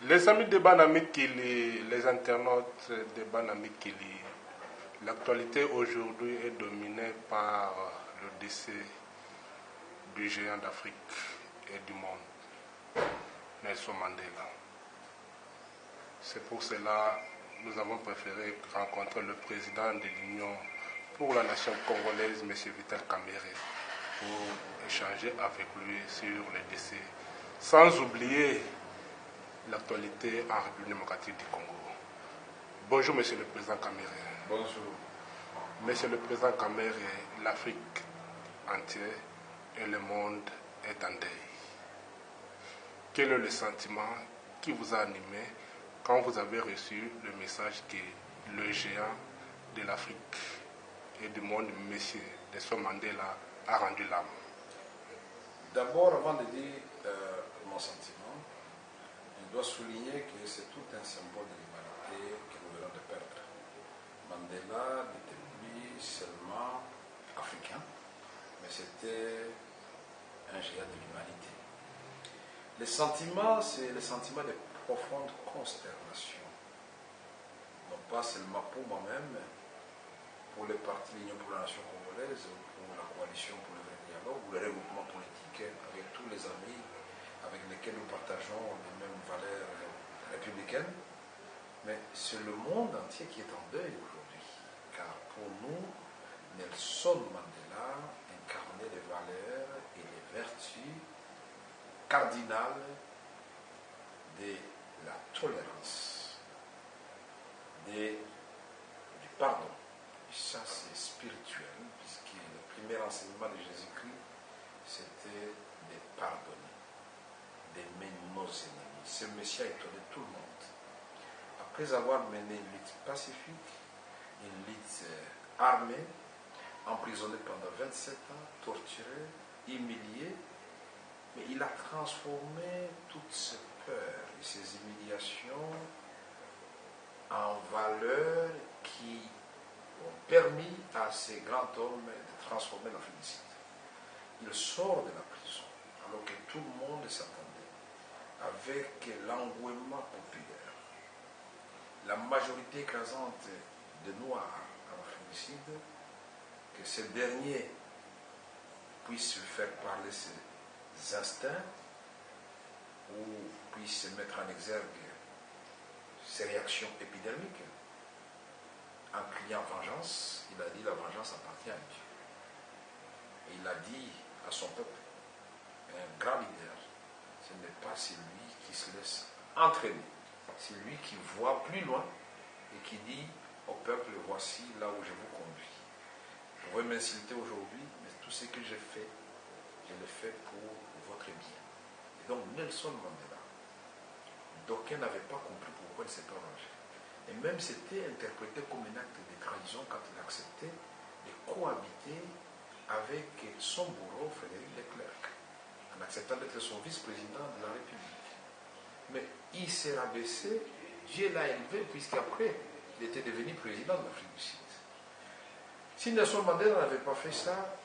Les amis de Banamikili, les internautes de Banamikili, l'actualité aujourd'hui est dominée par le décès du géant d'Afrique et du monde, Nelson Mandela. C'est pour cela que nous avons préféré rencontrer le président de l'Union pour la nation congolaise, M. Vital Kamerhe, pour échanger avec lui sur les décès, sans oublier l'actualité en République démocratique du Congo. Bonjour, Monsieur le Président Kamerhe. Bonjour. Monsieur le Président Kamerhe, l'Afrique entière et le monde est en deuil. Quel est le sentiment qui vous a animé quand vous avez reçu le message que le géant de l'Afrique et du monde, M. Nelson Mandela, a rendu l'âme? D'abord, avant de dire mon sentiment, je dois souligner que c'est tout un symbole de l'humanité que nous venons de perdre. Mandela n'était plus seulement africain, mais c'était un géant de l'humanité. Le sentiment, c'est le sentiment de profonde consternation. Non pas seulement pour moi-même, pour le parti L'Union pour la nation congolaise, pour la coalition pour le vrai dialogue, ou le regroupement politique, avec tous les amis avec lesquels nous partageons les mêmes valeurs républicaines. Mais c'est le monde entier qui est en deuil aujourd'hui. Car pour nous, Nelson Mandela incarnait les valeurs et les vertus cardinales de la tolérance, du pardon. Et ça, c'est spirituel, puisque le premier enseignement de Jésus-Christ, c'était de pardonner, d'aimer nos ennemis. Ce Messie a étonné tout le monde. Après avoir mené une lutte pacifique, une lutte armée, emprisonné pendant 27 ans, torturé, humilié, mais il a transformé toutes ces peurs et ces humiliations en valeurs qui ont permis à ces grands hommes de transformer l'Afrique du Sud. Il sort de la prison, alors que tout le monde s'attendait, avec l'engouement populaire. La majorité écrasante de Noirs en Afrique du Sud, que ces derniers puissent faire parler ses instincts, ou puissent mettre en exergue ses réactions épidermiques. En criant vengeance, il a dit la vengeance appartient à Dieu. Et il a dit à son peuple, un grand leader, ce n'est pas celui qui se laisse entraîner, c'est lui qui voit plus loin et qui dit au peuple, voici là où je vous conduis. Vous pouvez m'insulter aujourd'hui, mais tout ce que j'ai fait, je le fais pour votre bien. Et donc Nelson Mandela, d'aucuns n'avaient pas compris pourquoi il s'est pas vengé. Et même c'était interprété comme un acte de trahison quand il acceptait de cohabiter avec son bourreau Frédéric Leclerc, en acceptant d'être son vice-président de la République. Mais il s'est rabaissé, Dieu l'a élevé, puisqu'après, il était devenu président de l'Afrique du Sud. Si Nelson Mandela n'avait pas fait ça,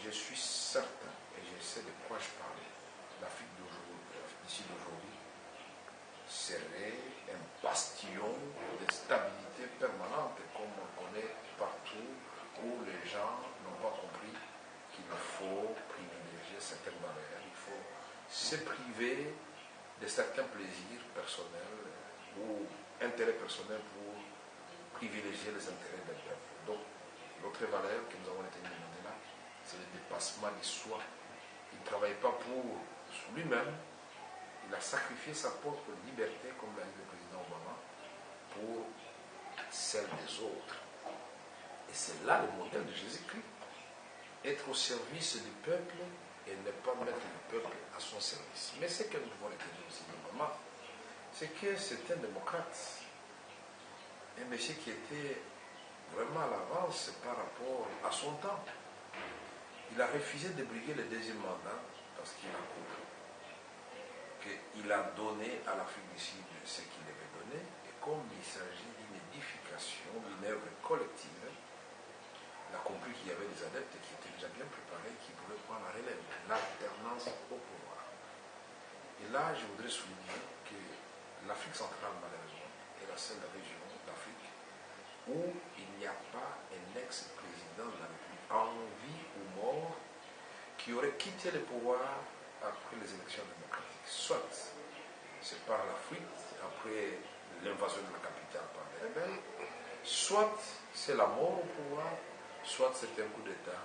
je suis certain, et je sais de quoi je parlais, l'Afrique du Sud d'aujourd'hui serait un bastion de stabilité permanente, comme on connaît partout, où les gens n'ont pas compris qu'il faut privilégier certaines valeurs, il faut se priver de certains plaisirs personnels ou intérêts personnels pour privilégier les intérêts d'un peuple. Donc, l'autre valeur que nous avons été demandée là, c'est le dépassement du soi. Il ne travaille pas pour lui-même, il a sacrifié sa propre liberté, comme l'a dit le président Obama, pour celle des autres. Et c'est là le modèle de Jésus-Christ. Être au service du peuple et ne pas mettre le peuple à son service. Mais ce que nous devons retenir aussi normalement, c'est que c'est un démocrate. Un monsieur qui était vraiment à l'avance par rapport à son temps. Il a refusé de briguer le deuxième mandat parce qu'il a compris qu'il a donné à l'Afrique du Sud ce qu'il devait donner, et comme il s'agit d'une édification, d'une œuvre collective, il a compris qu'il y avait des adeptes qui étaient déjà bien préparés, qui pouvaient prendre la relève, l'alternance au pouvoir. Et là, je voudrais souligner que l'Afrique a pas un ex-président de la République en vie ou mort qui aurait quitté le pouvoir après les élections démocratiques. Soit c'est par la fuite après l'invasion de la capitale par les rebelles, soit c'est la mort au pouvoir, soit c'est un coup d'État